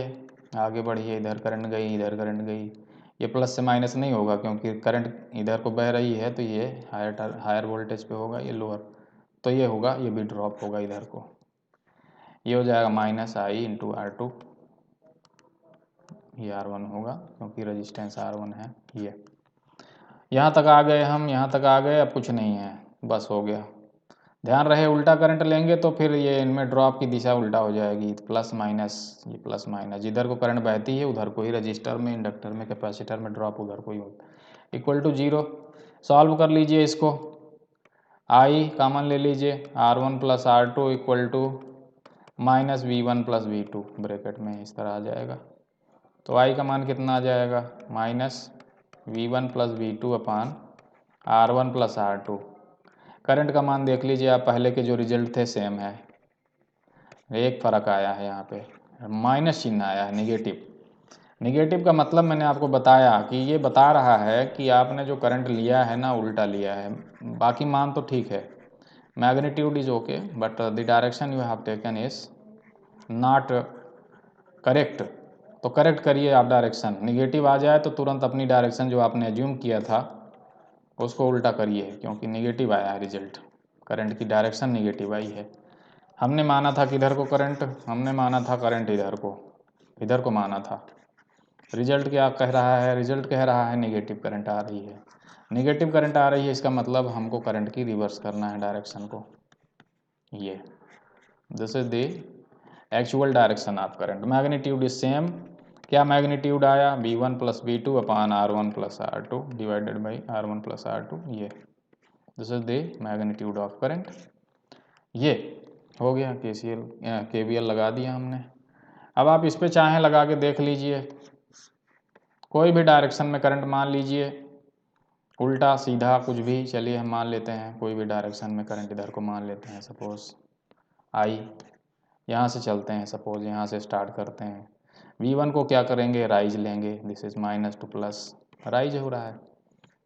आगे बढ़िए, इधर करंट गई, इधर करंट गई, ये प्लस से माइनस नहीं होगा क्योंकि करंट इधर को बह रही है, तो ये हायर वोल्टेज पे होगा, ये लोअर, तो ये होगा, ये भी ड्रॉप होगा इधर को। ये हो जाएगा माइनस I इंटू R2, ये R1 होगा क्योंकि रजिस्टेंस R1 है। ये यहाँ तक आ गए हम, यहाँ तक आ गए, अब कुछ नहीं है, बस हो गया। ध्यान रहे उल्टा करंट लेंगे तो फिर ये इनमें ड्रॉप की दिशा उल्टा हो जाएगी, प्लस माइनस, ये प्लस माइनस, जिधर को करंट बहती है उधर को ही रजिस्टर में, इंडक्टर में, कैपेसिटर में ड्रॉप उधर को ही होता है। इक्वल टू 0, सॉल्व कर लीजिए इसको, आई कॉमन ले लीजिए, R1 plus R2 equal to minus V1 plus V2, bracket में इस तरह आ जाएगा। तो आई का मान कितना आ जाएगा, माइनस V1 प्लस V2 अपान R1 प्लस R2। करंट का मान देख लीजिए आप, पहले के जो रिजल्ट थे सेम है, एक फ़र्क आया है, यहाँ पे माइनस चिन्ह आया है, निगेटिव। निगेटिव का मतलब मैंने आपको बताया कि ये बता रहा है कि आपने जो करंट लिया है ना, उल्टा लिया है। बाकी मान तो ठीक है, magnitude is okay, but the direction you have taken is not correct. तो करेक्ट करिए आप डायरेक्शन, निगेटिव आ जाए तो तुरंत अपनी डायरेक्शन जो आपने एज्यूम किया था उसको उल्टा करिए, क्योंकि निगेटिव आया है रिजल्ट, करंट की डायरेक्शन निगेटिव आई है। हमने माना था किधर को करंट, हमने माना था करंट इधर को माना था। रिजल्ट क्या कह रहा है, रिजल्ट कह रहा है निगेटिव करंट आ रही है। निगेटिव करंट आ रही है, इसका मतलब हमको करंट की रिवर्स करना है डायरेक्शन को। ये this is the actual direction of current, magnitude is same. क्या मैग्नीट्यूड आया, V1 plus V2 upon R1 plus R2 divided by R1 plus R2, ये this is the magnitude of current. ये हो गया, KVL लगा दिया हमने। अब आप इस पे चाहें लगा के देख लीजिए, कोई भी डायरेक्शन में करंट मान लीजिए, उल्टा सीधा कुछ भी, चलिए हम मान लेते हैं कोई भी डायरेक्शन में करंट इधर को मान लेते हैं, सपोज आई, यहाँ से चलते हैं, सपोज यहाँ से स्टार्ट करते हैं। V1 को क्या करेंगे, राइज लेंगे, this is minus two plus, rise हो रहा है,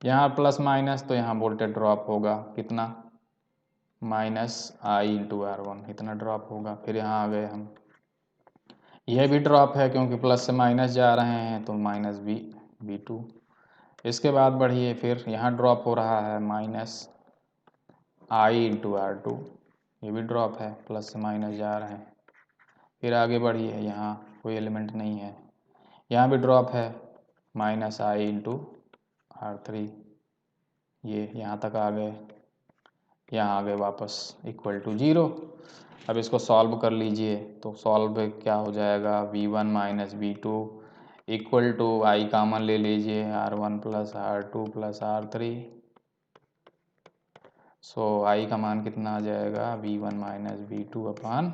यहाँ प्लस माइनस तो यहाँ वोल्टेज ड्रॉप होगा कितना, माइनस आई इंटू R1, इतना ड्रॉप होगा। फिर यहाँ आ गए हम, यह भी ड्रॉप है क्योंकि प्लस से माइनस जा रहे हैं तो माइनस V2। इसके बाद बढ़िए, फिर यहाँ ड्रॉप हो रहा है माइनस आई इंटू R2, ये भी ड्रॉप है, प्लस से माइनस जा रहे हैं। फिर आगे बढ़िए, यहाँ कोई एलिमेंट नहीं है, यहाँ भी ड्रॉप है माइनस आई इंटू R3, ये यहाँ तक आ गए, यहाँ आ गए वापस इक्वल टू 0। अब इसको सॉल्व कर लीजिए, तो सॉल्व क्या हो जाएगा, V1 minus V2 equal to I common ले लीजिए, R1 plus R2 plus R3। सो आई का मान कितना आ जाएगा, V1 माइनस V2 अपान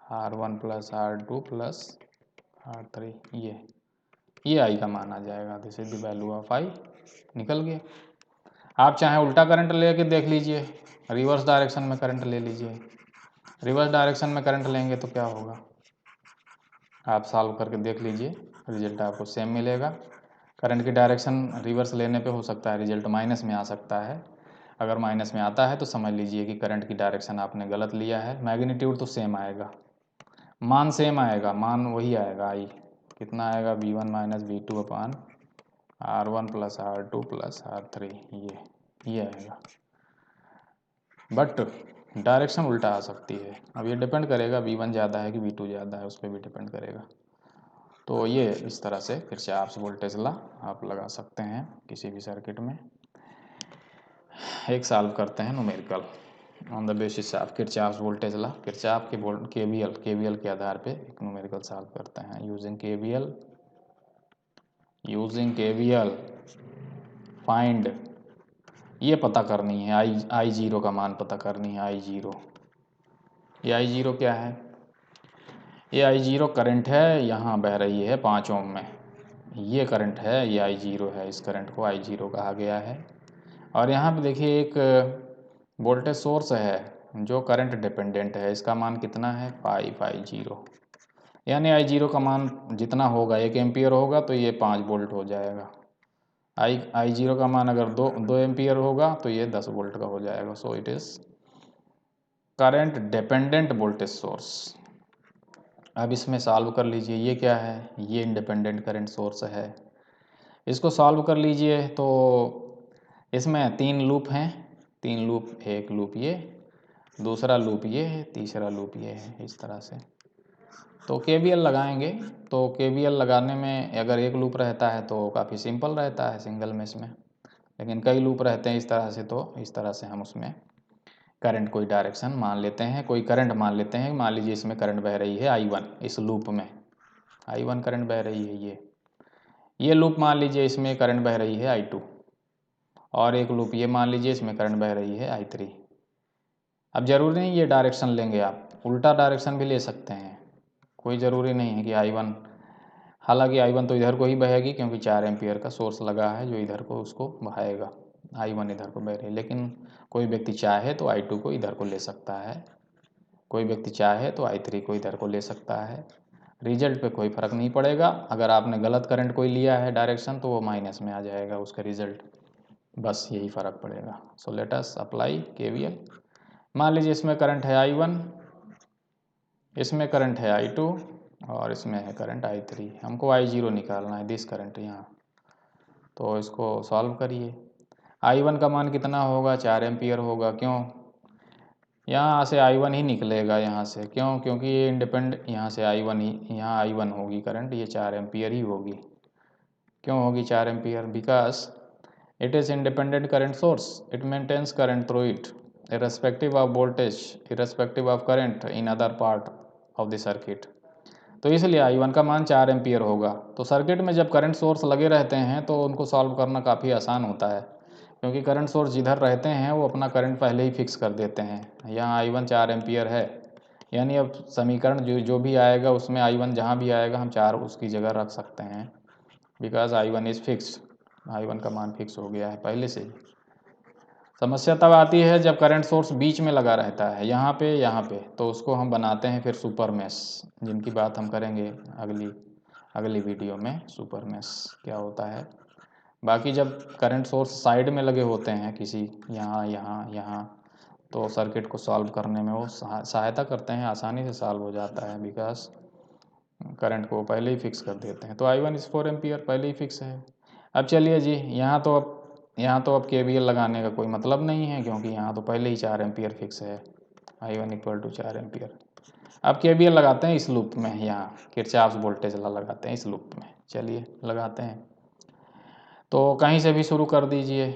R1 plus R2 plus R3, ये आई का मान आ जाएगा। This is the value of I, निकल गया। आप चाहे उल्टा करंट लेके देख लीजिए, रिवर्स डायरेक्शन में करंट ले लीजिए, रिवर्स डायरेक्शन में करंट लेंगे तो क्या होगा, आप सॉल्व करके देख लीजिए, रिजल्ट आपको सेम मिलेगा। करंट की डायरेक्शन रिवर्स लेने पे हो सकता है रिजल्ट माइनस में आ सकता है, अगर माइनस में आता है तो समझ लीजिए कि करंट की डायरेक्शन आपने गलत लिया है। मैग्नीट्यूड तो सेम आएगा, मान सेम आएगा, मान वही आएगा, आई कितना आएगा, V1 माइनस V2 अपान R1 plus R2 plus R3, ये आएगा। बट डायरेक्शन उल्टा आ सकती है, अब ये डिपेंड करेगा V1 ज़्यादा है कि V2 ज़्यादा है, उस पर भी डिपेंड करेगा। तो ये इस तरह से किरचॉफ्स वोल्टेज लॉ आप लगा सकते हैं किसी भी सर्किट में। एक सॉल्व करते हैं numerical on the basis of Kirchhoff's voltage law, Kirchhoff के केवीएल के आधार पे एक न्यूमेरिकल सॉल्व करते हैं यूजिंग केवीएल फाइंड, ये पता करनी है आई जीरो का मान पता करनी है, आई जीरो, ये आई जीरो क्या है, ये आई जीरो करंट है, यहाँ बह रही है 5 ओम में, ये करंट है, ये आई जीरो है, इस करंट को आई जीरो कहा गया है। और यहाँ पे देखिए एक वोल्टेज सोर्स है जो करंट डिपेंडेंट है, इसका मान कितना है, 5 आई जीरो, यानी आई जीरो का मान जितना होगा 1 एम्पियर होगा तो ये 5 वोल्ट हो जाएगा। आई जीरो का मान अगर दो एम्पियर होगा तो ये 10 वोल्ट का हो जाएगा। सो it is current dependent voltage source. अब इसमें सॉल्व कर लीजिए, ये क्या है, ये इंडिपेंडेंट करंट सोर्स है, इसको सॉल्व कर लीजिए तो इसमें 3 लूप हैं, 3 लूप, एक लूप ये, दूसरा लूप ये है, तीसरा लूप ये है, इस तरह से। तो केवीएल लगाएंगे, तो केवीएल लगाने में अगर एक लूप रहता है तो काफ़ी सिंपल रहता है सिंगल मेश में, लेकिन कई लूप रहते हैं इस तरह से, तो इस तरह से हम उसमें करंट कोई डायरेक्शन मान लेते हैं, कोई करंट मान लेते हैं, मान लीजिए इसमें करंट बह रही है I1, इस लूप में I1 करंट बह रही है, ये लूप मान लीजिए इसमें करंट बह रही है I2, और एक लूप ये मान लीजिए इसमें करंट बह रही है I3। अब जरूरी नहीं ये डायरेक्शन लेंगे, आप उल्टा डायरेक्शन भी ले सकते हैं, कोई ज़रूरी नहीं है कि I1, हालांकि I1 तो इधर को ही बहेगी क्योंकि 4 एम्पियर का सोर्स लगा है जो इधर को उसको बहाएगा, I1 इधर को बह रही है, लेकिन कोई व्यक्ति चाहे तो I2 को इधर को ले सकता है, कोई व्यक्ति चाहे तो I3 को इधर को ले सकता है, रिजल्ट पे कोई फ़र्क नहीं पड़ेगा। अगर आपने गलत करंट कोई लिया है डायरेक्शन तो वो माइनस में आ जाएगा उसका रिजल्ट, बस यही फ़र्क पड़ेगा। So let us apply KVL. मान लीजिए इसमें करंट है I1, इसमें करंट है I2 और इसमें है करंट I3, हमको I0 निकालना है, दिस करंट यहाँ, तो इसको सॉल्व करिए। I1 का मान कितना होगा, 4 एम्पियर होगा, क्यों, यहाँ से I1 ही निकलेगा यहाँ से, क्यों, क्योंकि ये इंडिपेंडेंट, यहाँ से I1 ही, यहाँ I1 होगी करंट, ये 4 एम्पियर ही होगी, क्यों होगी 4 ampere, because it is independent current source, it maintains current through it irrespective of voltage, irrespective of current in other part of the circuit। तो इसलिए I1 का मान 4 एम्पियर होगा। तो सर्किट में जब करंट सोर्स लगे रहते हैं तो उनको सॉल्व करना काफ़ी आसान होता है, क्योंकि करंट सोर्स जिधर रहते हैं वो अपना करंट पहले ही फिक्स कर देते हैं। यहाँ I1 4 एम्पियर है, यानी अब समीकरण जो भी आएगा उसमें I1 जहाँ भी आएगा हम 4 उसकी जगह रख सकते हैं, because I1 is fixed, I1 का मान फिक्स हो गया है पहले से ही। समस्या तब आती है जब करंट सोर्स बीच में लगा रहता है, यहाँ पे, तो उसको हम बनाते हैं फिर सुपर मैश, जिनकी बात हम करेंगे अगली वीडियो में। सुपर मैश क्या होता है। बाकी जब करंट सोर्स साइड में लगे होते हैं किसी, यहाँ, तो सर्किट को सॉल्व करने में वो सहायता करते हैं, आसानी से सॉल्व हो जाता है, बिकॉज करंट को पहले ही फिक्स कर देते हैं। तो I1 इस 4 एम्पियर पहले ही फिक्स है। अब चलिए जी, यहाँ तो अब KVL लगाने का कोई मतलब नहीं है, क्योंकि यहाँ तो पहले ही 4 एम्पियर फिक्स है। I1 equal to 4 ampere. अब KVL लगाते हैं इस लूप में, यहाँ किरचॉफ्स वोल्टेज लॉ लगाते हैं इस लूप में। चलिए लगाते हैं, तो कहीं से भी शुरू कर दीजिए।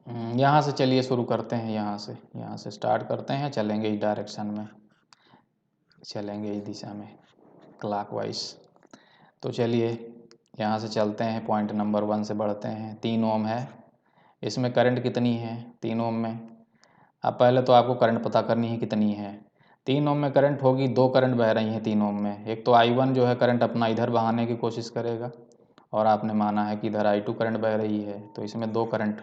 यहाँ से चलिए शुरू करते हैं, यहाँ से स्टार्ट करते हैं, चलेंगे इस डायरेक्शन में, चलेंगे इस दिशा में क्लॉकवाइज। तो चलिए यहाँ से चलते हैं, पॉइंट नंबर 1 से बढ़ते हैं। 3 ओम है, इसमें करंट कितनी है 3 ओम में। अब पहले तो आपको करंट पता करनी है कितनी है। 3 ओम में करंट होगी, 2 करंट बह रही हैं 3 ओम में। एक तो I1 जो है करंट अपना इधर बहाने की कोशिश करेगा, और आपने माना है कि इधर I2 करंट बह रही है, तो इसमें 2 करंट,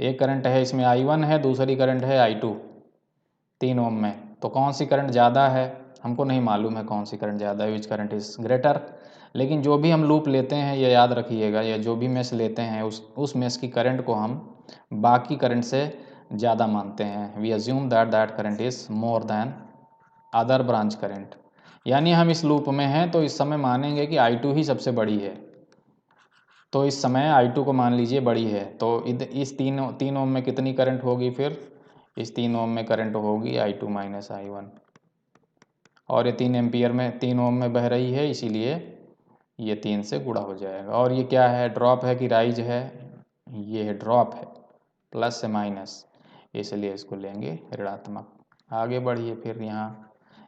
एक करंट है इसमें I1 है, दूसरी करंट है I2 3 ओम में। तो कौन सी करंट ज़्यादा है हमको नहीं मालूम है, कौन सी करंट ज़्यादा है, विच करंट इज़ ग्रेटर। लेकिन जो भी हम लूप लेते हैं ये याद रखिएगा, या जो भी मेश लेते हैं उस मेश की करंट को हम बाकी करंट से ज़्यादा मानते हैं। We assume that current is more than other branch current. यानी हम इस लूप में हैं तो इस समय मानेंगे कि I2 ही सबसे बड़ी है, तो इस समय I2 को मान लीजिए बड़ी है। तो इस 3 ओम में कितनी करंट होगी, फिर इस 3 ओम में करंट होगी I2 माइनस I1, और ये 3 एम्पियर में 3 ओम में बह रही है, इसीलिए ये 3 से गुणा हो जाएगा। और ये क्या है, ड्रॉप है कि राइज है, ये है ड्रॉप है, प्लस से माइनस, इसलिए इसको लेंगे ऋणात्मक। आगे बढ़िए, फिर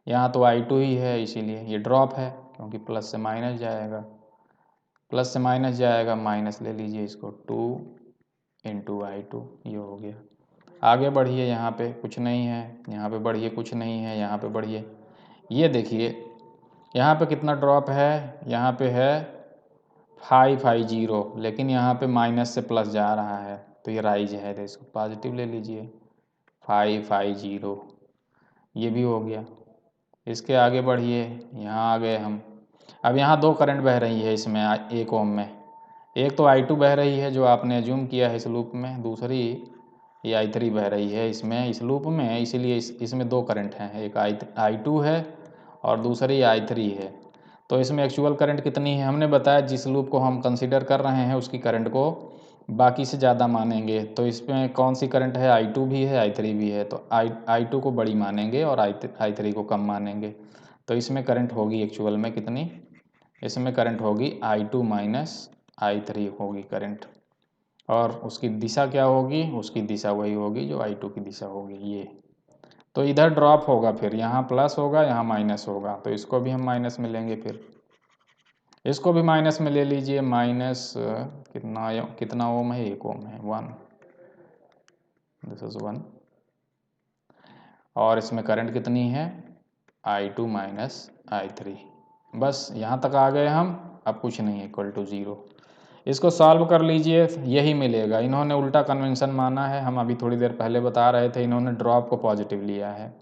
यहाँ तो I2 ही है, इसीलिए ये ड्रॉप है, क्योंकि प्लस से माइनस जाएगा, प्लस से माइनस जाएगा, माइनस ले लीजिए इसको, 2 इंटू I2, ये हो गया। आगे बढ़िए, यहाँ पे कुछ नहीं है, यहाँ पे बढ़िए कुछ नहीं है, यहाँ पे बढ़िए, ये देखिए यहाँ पे कितना ड्रॉप है, यहाँ पे है 550, लेकिन यहाँ पे माइनस से प्लस जा रहा है, तो ये राइज है, तो इसको पॉजिटिव ले लीजिए, 550, ये भी हो गया। इसके आगे बढ़िए, यहाँ आ गए हम। अब यहाँ 2 करंट बह रही है इसमें 1 ओम में, एक तो I2 बह रही है जो आपने एज्यूम किया है इस लूप में, दूसरी ये I3 बह रही है इसमें इस लूप में, इसीलिए इसमें 2 करंट हैं, एक I2 है और दूसरी I3 है। तो इसमें एक्चुअल करंट कितनी है, हमने बताया जिस लूप को हम कंसीडर कर रहे हैं उसकी करंट को बाकी से ज़्यादा मानेंगे। तो इसमें कौन सी करंट है, I2 भी है I3 भी है, तो I2 को बड़ी मानेंगे और I3 को कम मानेंगे। तो इसमें करंट होगी एक्चुअल में कितनी, इसमें करंट होगी I2 माइनस I3 होगी करंट, और उसकी दिशा क्या होगी, उसकी दिशा वही होगी जो I2 की दिशा होगी, ये। तो इधर ड्रॉप होगा, फिर यहाँ प्लस होगा, यहाँ माइनस होगा, तो इसको भी हम माइनस में लेंगे, फिर इसको भी माइनस में ले लीजिए, माइनस कितना ओम है, 1 ओम है, 1, दिस इज 1। और इसमें करंट कितनी है, I2 माइनस I3। बस यहाँ तक आ गए हम, अब कुछ नहीं है, इक्वल टू 0। इसको सॉल्व कर लीजिए, यही मिलेगा। इन्होंने उल्टा कन्वेंशन माना है, हम अभी थोड़ी देर पहले बता रहे थे, इन्होंने ड्रॉप को पॉजिटिव लिया है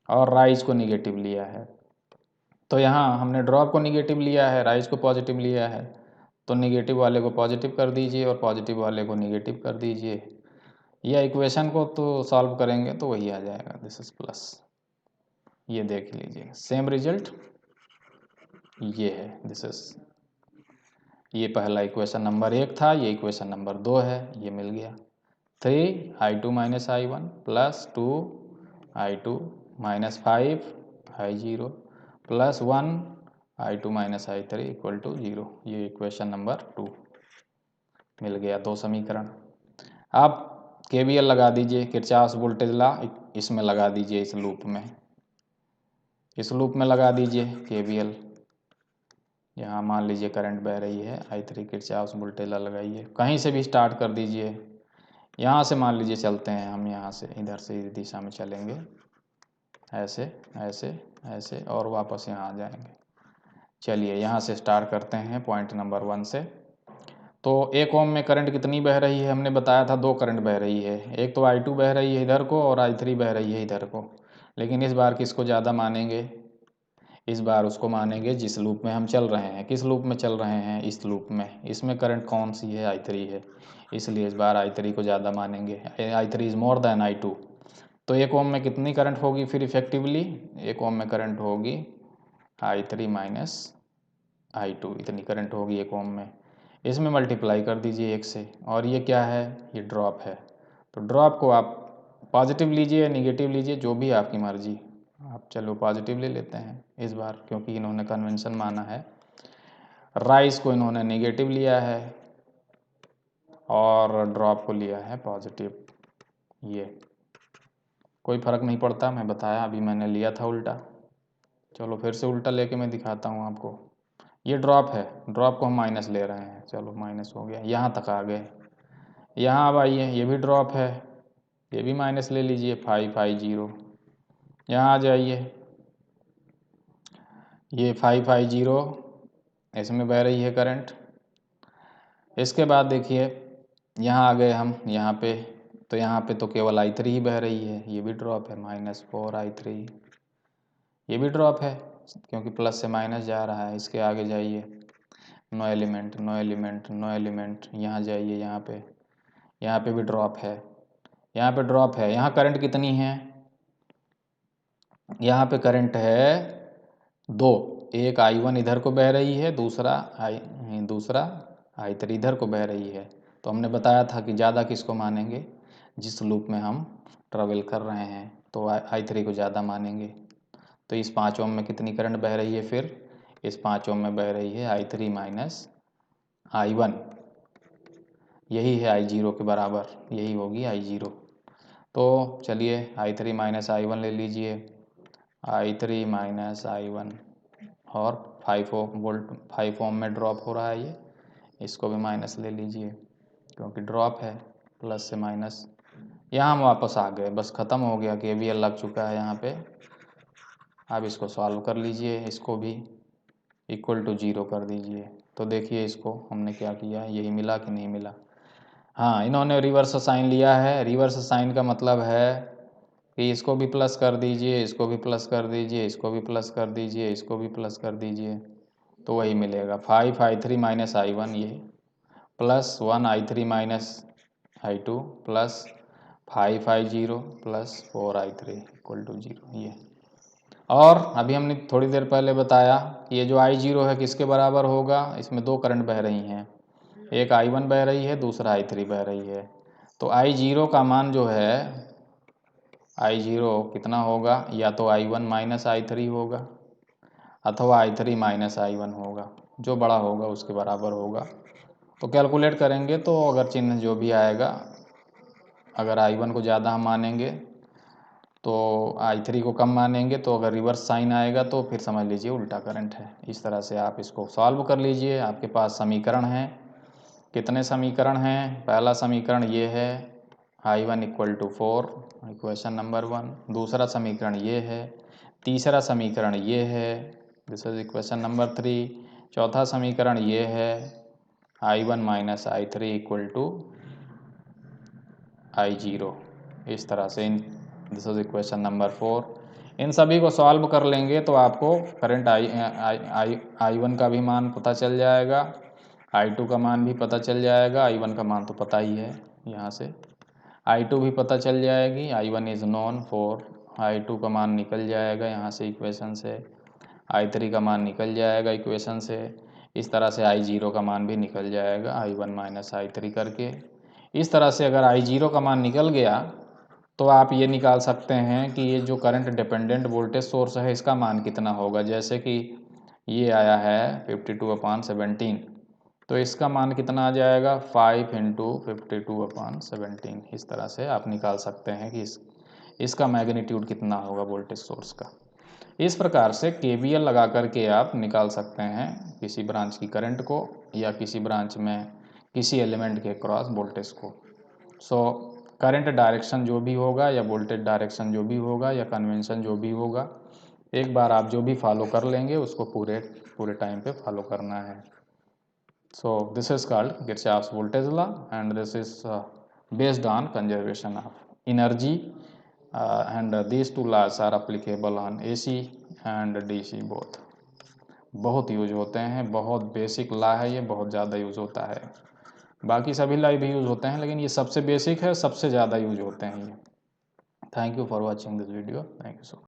और राइज को निगेटिव लिया है। तो यहाँ हमने ड्रॉप को निगेटिव लिया है, राइज को पॉजिटिव लिया है, तो निगेटिव वाले को पॉजिटिव कर दीजिए और पॉजिटिव वाले को निगेटिव कर दीजिए। यह इक्वेशन को तो सॉल्व करेंगे तो वही आ जाएगा, दिस इज प्लस। ये देख लीजिए सेम रिजल्ट ये है, दिस इज, ये पहला इक्वेशन नंबर 1 था, ये इक्वेशन नंबर 2 है, ये मिल गया। 3 I2 minus I1 plus 2 I2 minus 550 plus 1 I2 minus I3 equal to 0, ये इक्वेशन नंबर 2 मिल गया, 2 समीकरण। आप KVL लगा दीजिए, किरचॉफ्स वोल्टेज लॉ इसमें लगा दीजिए, इस लूप में लगा दीजिए KVL। यहाँ मान लीजिए करंट बह रही है I3, किरचॉफ्स वोल्टेज लॉ लगाइए, कहीं से भी स्टार्ट कर दीजिए। यहाँ से मान लीजिए चलते हैं हम, यहाँ से इधर से इस दिशा में चलेंगे, ऐसे ऐसे ऐसे, और वापस यहाँ आ जाएंगे। चलिए यहाँ से स्टार्ट करते हैं पॉइंट नंबर 1 से। तो 1 ओम में करंट कितनी बह रही है, हमने बताया था 2 करंट बह रही है, एक तो I2 बह रही है इधर को और I3 बह रही है इधर को। लेकिन इस बार किसको ज़्यादा मानेंगे, इस बार उसको मानेंगे जिस लूप में हम चल रहे हैं। किस लूप में चल रहे हैं, इस लूप में। इसमें करंट कौन सी है, I3 है, इसलिए इस बार I3 को ज़्यादा मानेंगे। I3 is more then I2। तो 1 ओम में कितनी करंट होगी फिर इफेक्टिवली, 1 ओम में करंट होगी I3 माइनस I2, इतनी करंट होगी 1 ओम में। इसमें मल्टीप्लाई कर दीजिए 1 से, और ये क्या है, ये ड्रॉप है। तो ड्रॉप को आप पॉजिटिव लीजिए या निगेटिव लीजिए, जो भी आपकी मर्जी। आप चलो पॉजिटिव ले लेते हैं इस बार, क्योंकि इन्होंने कन्वेंशन माना है। राइज को इन्होंने नेगेटिव लिया है और ड्रॉप को लिया है पॉजिटिव। ये कोई फ़र्क नहीं पड़ता, मैं बताया, अभी मैंने लिया था उल्टा। चलो फिर से उल्टा लेके मैं दिखाता हूँ आपको। ये ड्रॉप है, ड्रॉप को हम माइनस ले रहे हैं, चलो माइनस हो गया, यहाँ तक आ गए। यहाँ अब आइए, ये भी ड्रॉप है, ये भी माइनस ले लीजिए, 550। यहाँ आ जाइए, ये 550, इसमें बह रही है करंट। इसके बाद देखिए यहाँ आ गए हम यहाँ पे, तो यहाँ पे तो केवल I3 ही बह रही है, ये भी ड्रॉप है, -4I3। ये भी ड्रॉप है क्योंकि प्लस से माइनस जा रहा है। इसके आगे जाइए, no element, no element, no element, यहाँ जाइए, यहाँ पे भी ड्रॉप है, यहाँ पे ड्रॉप है। यहाँ करंट कितनी है, यहाँ पे करंट है 2, एक I1 इधर को बह रही है, दूसरा I3 इधर को बह रही है। तो हमने बताया था कि ज़्यादा किसको मानेंगे, जिस लूप में हम ट्रेवल कर रहे हैं, तो I3 को ज़्यादा मानेंगे। तो इस 5 ओम में कितनी करंट बह रही है फिर, इस 5 ओम में बह रही है I3 माइनस I1, यही है I0 के बराबर, यही होगी I0। तो चलिए I3 माइनस I1 ले लीजिए, I3 माइनस I1, और 5 ओम में ड्रॉप हो रहा है ये, इसको भी माइनस ले लीजिए क्योंकि ड्रॉप है, प्लस से माइनस। यहाँ हम वापस आ गए, बस ख़त्म हो गया, KVL लग चुका है यहाँ पे। अब इसको सॉल्व कर लीजिए, इसको भी इक्वल टू 0 कर दीजिए। तो देखिए इसको हमने क्या किया, यही मिला कि नहीं मिला। हाँ, इन्होंने रिवर्स साइन लिया है। रिवर्स साइन का मतलब है कि इसको भी प्लस कर दीजिए, इसको भी प्लस कर दीजिए, इसको भी प्लस कर दीजिए, इसको भी प्लस कर दीजिए, तो वही मिलेगा 5I3 माइनस I1, ये plus 1I3 minus I2 plus 550 plus 4I3 equal to 0, ये। और अभी हमने थोड़ी देर पहले बताया कि ये जो I0 है किसके बराबर होगा, इसमें 2 करंट बह रही हैं, एक I1 बह रही है, दूसरा I3 बह रही है। तो I0 का मान जो है, I0 कितना होगा, या तो I1 माइनस I3 होगा अथवा I3 माइनस I1 होगा, जो बड़ा होगा उसके बराबर होगा। तो कैलकुलेट करेंगे तो अगर चिन्ह जो भी आएगा, अगर I1 को ज़्यादा हम मानेंगे तो I3 को कम मानेंगे, तो अगर रिवर्स साइन आएगा तो फिर समझ लीजिए उल्टा करंट है। इस तरह से आप इसको सॉल्व कर लीजिए। आपके पास समीकरण हैं, कितने समीकरण हैं, पहला समीकरण ये है I1 equal to 4, equation number 1। दूसरा समीकरण ये है, तीसरा समीकरण ये है, दिस इज इक्वेशन नंबर 3। चौथा समीकरण ये है I1 minus I3 equal to I0। इस तरह से दिस इज इक्वेशन नंबर 4। इन सभी को सॉल्व कर लेंगे तो आपको करंट I1 का भी मान पता चल जाएगा, I2 का मान भी पता चल जाएगा। I1 का मान तो पता ही है यहाँ से, I2 भी पता चल जाएगी, I1 इज़ नॉन 4, I2 का मान निकल जाएगा यहाँ से इक्वेशन से, I3 का मान निकल जाएगा इक्वेशन से। इस तरह से I0 का मान भी निकल जाएगा, I1 माइनस I3 करके। इस तरह से अगर I0 का मान निकल गया तो आप ये निकाल सकते हैं कि ये जो करंट डिपेंडेंट वोल्टेज सोर्स है इसका मान कितना होगा। जैसे कि ये आया है 52/17, तो इसका मान कितना आ जाएगा, 5 इंटू 52/17। इस तरह से आप निकाल सकते हैं कि इसका मैग्नीट्यूड कितना होगा वोल्टेज सोर्स का। इस प्रकार से KVL लगा करके आप निकाल सकते हैं किसी ब्रांच की करंट को, या किसी ब्रांच में किसी एलिमेंट के क्रॉस वोल्टेज को। सो करंट डायरेक्शन जो भी होगा, या वोल्टेज डायरेक्शन जो भी होगा, या कन्वेंशन जो भी होगा, एक बार आप जो भी फॉलो कर लेंगे उसको पूरे टाइम पे फॉलो करना है। So this is called Kirchhoff's voltage law, and this is based on conservation of energy, and these two laws are applicable on AC and DC both. बहुत यूज होते हैं, बहुत बेसिक लॉ है ये, बहुत ज़्यादा यूज़ होता है। बाकी सभी लॉ भी यूज़ होते हैं, लेकिन ये सबसे बेसिक है, सबसे ज़्यादा यूज होते हैं ये। Thank you for watching this video. Thank you so much.